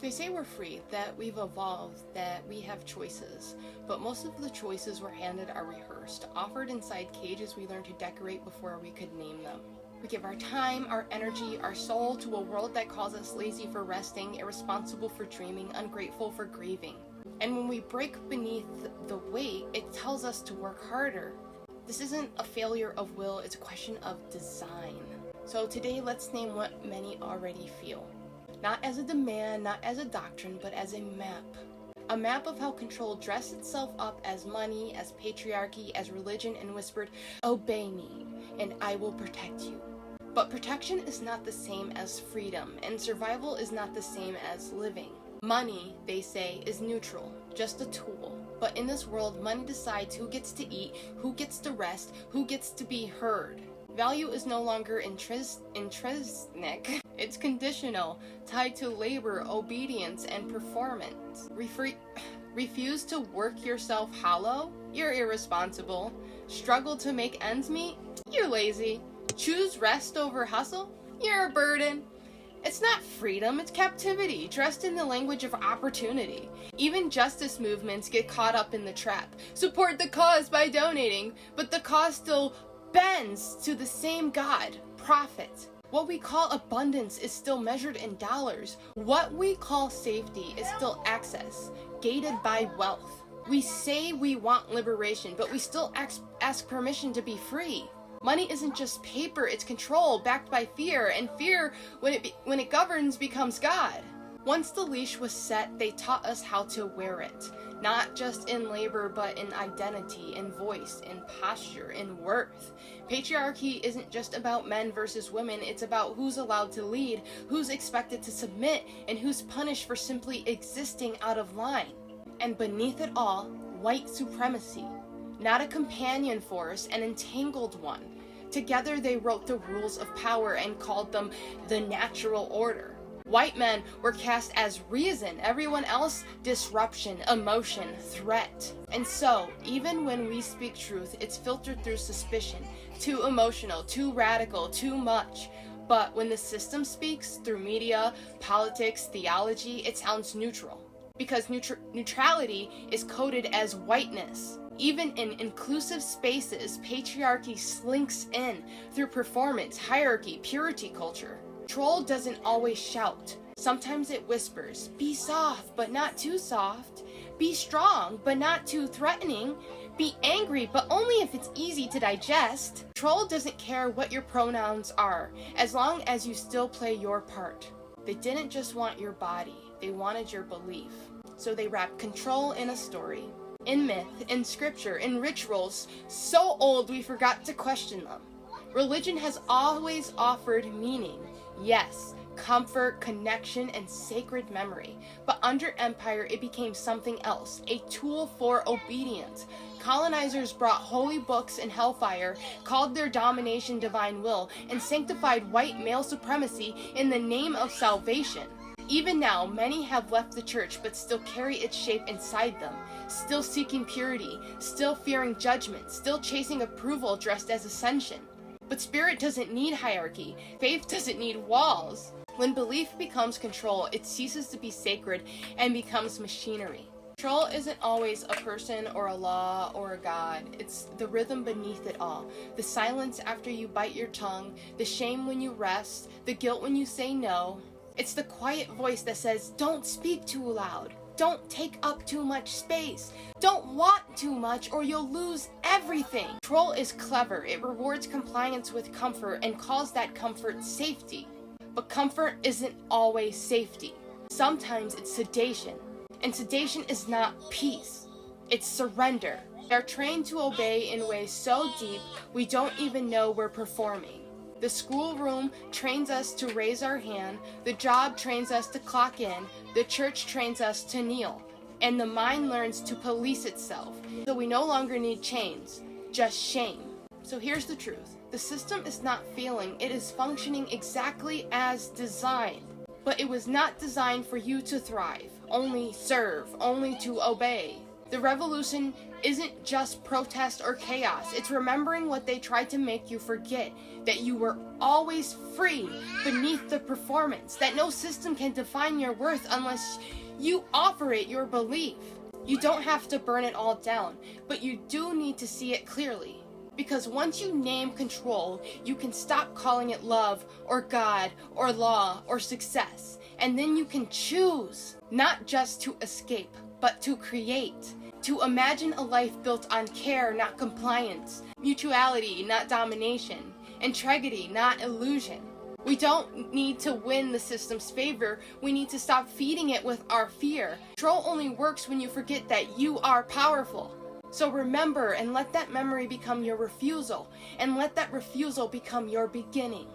They say we're free, that we've evolved, that we have choices, but most of the choices we're handed are rehearsed, offered inside cages we learned to decorate before we could name them. We give our time, our energy, our soul to a world that calls us lazy for resting, irresponsible for dreaming, ungrateful for grieving. And when we break beneath the weight, it tells us to work harder. This isn't a failure of will, it's a question of design. So today, let's name what many already feel. Not as a demand, not as a doctrine, but as a map. A map of how control dressed itself up as money, as patriarchy, as religion, and whispered, "Obey me, and I will protect you." But protection is not the same as freedom, and survival is not the same as living. Money, they say, is neutral, just a tool. But in this world, money decides who gets to eat, who gets to rest, who gets to be heard. Value is no longer intrinsic, it's conditional, tied to labor, obedience, and performance. Refuse to work yourself hollow? You're irresponsible. Struggle to make ends meet? You're lazy. Choose rest over hustle? You're a burden. It's not freedom, it's captivity, dressed in the language of opportunity. Even justice movements get caught up in the trap. Support the cause by donating, but the cause still bends to the same God, profit. What we call abundance is still measured in dollars. What we call safety is still access, gated by wealth. We say we want liberation, but we still ask permission to be free. Money isn't just paper, it's control backed by fear, and fear, when it governs, becomes God. Once the leash was set, they taught us how to wear it. Not just in labor, but in identity, in voice, in posture, in worth. Patriarchy isn't just about men versus women, it's about who's allowed to lead, who's expected to submit, and who's punished for simply existing out of line. And beneath it all, white supremacy. Not a companion force, an entangled one. Together they wrote the rules of power and called them the natural order. White men were cast as reason, everyone else disruption, emotion, threat. And so, even when we speak truth, it's filtered through suspicion, too emotional, too radical, too much. But when the system speaks through media, politics, theology, it sounds neutral. Because neutrality is coded as whiteness. Even in inclusive spaces, patriarchy slinks in through performance, hierarchy, purity culture. Troll doesn't always shout. Sometimes it whispers, be soft, but not too soft. Be strong, but not too threatening. Be angry, but only if it's easy to digest. Troll doesn't care what your pronouns are, as long as you still play your part. They didn't just want your body, they wanted your belief. So they wrapped control in a story, in myth, in scripture, in rituals, so old we forgot to question them. Religion has always offered meaning, yes, comfort, connection, and sacred memory. But under empire, it became something else, a tool for obedience. Colonizers brought holy books and hellfire, called their domination divine will, and sanctified white male supremacy in the name of salvation. Even now, many have left the church but still carry its shape inside them, still seeking purity, still fearing judgment, still chasing approval dressed as ascension. But spirit doesn't need hierarchy. Faith doesn't need walls. When belief becomes control, it ceases to be sacred and becomes machinery. Control isn't always a person or a law or a god. It's the rhythm beneath it all. The silence after you bite your tongue, the shame when you rest, the guilt when you say no. It's the quiet voice that says, don't speak too loud. Don't take up too much space. Don't want too much or you'll lose everything. Control is clever. It rewards compliance with comfort and calls that comfort safety. But comfort isn't always safety. Sometimes it's sedation. And sedation is not peace. It's surrender. We are trained to obey in ways so deep we don't even know we're performing. The schoolroom trains us to raise our hand, the job trains us to clock in, the church trains us to kneel, and the mind learns to police itself. So we no longer need chains, just shame. So here's the truth. The system is not failing, it is functioning exactly as designed. But it was not designed for you to thrive, only serve, only to obey. The revolution isn't just protest or chaos. It's remembering what they tried to make you forget, that you were always free beneath the performance, that no system can define your worth unless you offer it your belief. You don't have to burn it all down, but you do need to see it clearly. Because once you name control, you can stop calling it love or God or law or success. And then you can choose not just to escape, but to create. To imagine a life built on care, not compliance. Mutuality, not domination. Integrity, not illusion. We don't need to win the system's favor. We need to stop feeding it with our fear. Control only works when you forget that you are powerful. So remember and let that memory become your refusal, and let that refusal become your beginning.